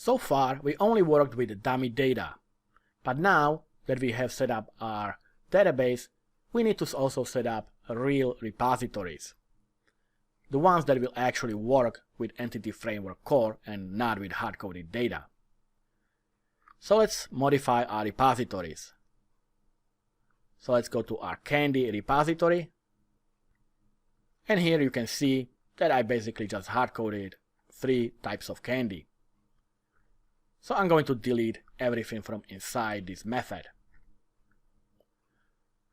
So far, we only worked with the dummy data, but now that we have set up our database, we need to also set up real repositories. The ones that will actually work with Entity Framework Core and not with hard-coded data. So let's modify our repositories. So let's go to our Candy repository. And here you can see that I basically just hard-coded 3 types of candy. So I'm going to delete everything from inside this method.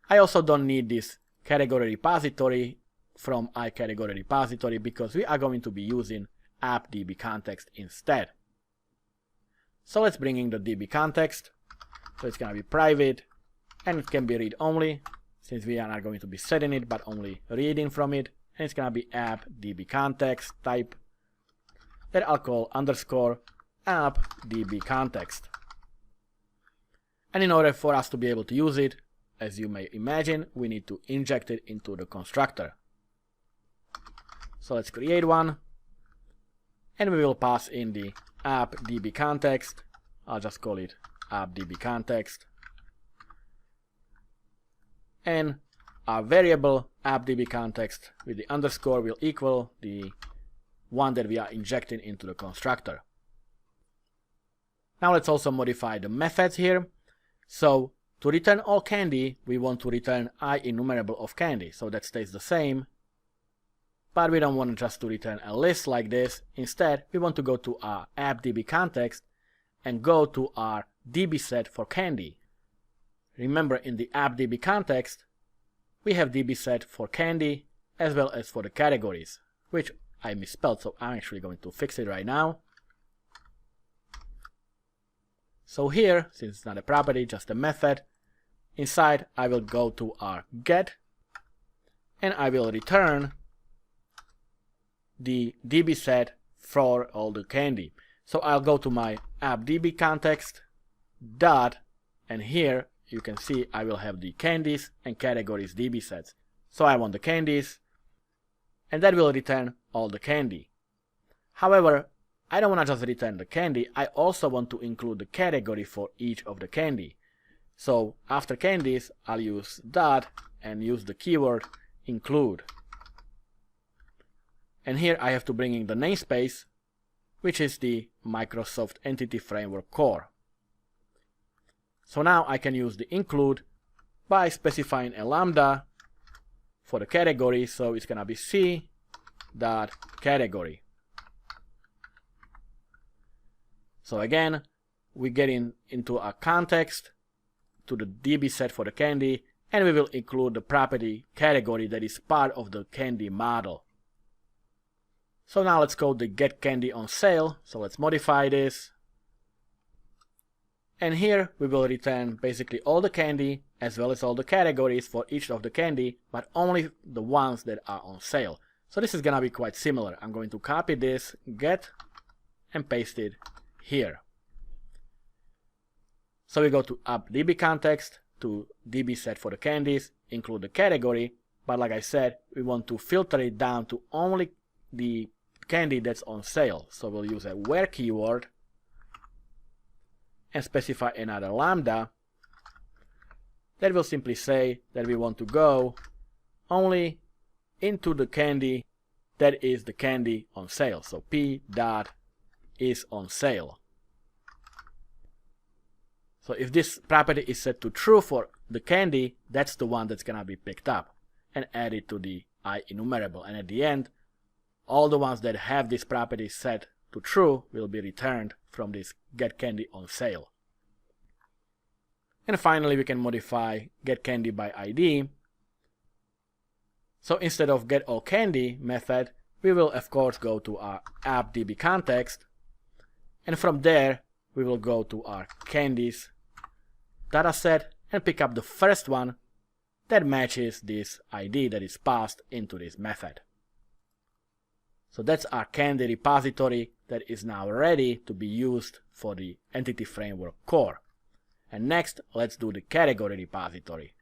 I also don't need this category repository from iCategory repository because we are going to be using app.db context instead. So let's bring in the DB context. So it's going to be private and it can be read only since we are not going to be setting it but only reading from it. And it's going to be app.db context type that I'll call underscore app.db context. And in order for us to be able to use it, as you may imagine, we need to inject it into the constructor. So let's create one. And we will pass in the app.db context. I'll just call it app.db context. And our variable app.db context with the underscore will equal the one that we are injecting into the constructor. Now let's also modify the methods here. So to return all candy, we want to return IEnumerable of candy. So that stays the same. But we don't want just to return a list like this. Instead, we want to go to our app.db context and go to our DB set for candy. Remember, in the app.db context, we have DB set for candy as well as for the categories, which I misspelled, so I'm actually going to fix it right now. So here, since it's not a property, just a method, inside I will go to our get and I will return the DB set for all the candy. So I'll go to my app.db context dot, and here you can see I will have the candies and categories DB sets. So I want the candies, and that will return all the candy. However, I don't want to just return the candy, I also want to include the category for each of the candy. So after candies, I'll use dot and use the keyword include. And here I have to bring in the namespace, which is the Microsoft Entity Framework Core. So now I can use the include by specifying a lambda for the category, so it's gonna be c.category. So again, we get into a context to the DB set for the candy, and we will include the property category that is part of the candy model. So now let's code the get candy on sale. So let's modify this. And here we will return basically all the candy as well as all the categories for each of the candy, but only the ones that are on sale. So this is gonna be quite similar. I'm going to copy this get and paste it here. So we go to app.db context to DB set for the candies, include the category, but like I said, we want to filter it down to only the candy that's on sale. So we'll use a where keyword and specify another lambda that will simply say that we want to go only into the candy that is the candy on sale. So p dot is on sale. So if this property is set to true for the candy, that's the one that's gonna be picked up and added to the IEnumerable. And at the end, all the ones that have this property set to true will be returned from this get candy on sale. And finally, we can modify get candy by ID. So instead of get all candy method, we will of course go to our app.db context, and from there we will go to our candies dataset and pick up the first one that matches this ID that is passed into this method. So that's our candy repository that is now ready to be used for the Entity Framework Core. And next, let's do the category repository.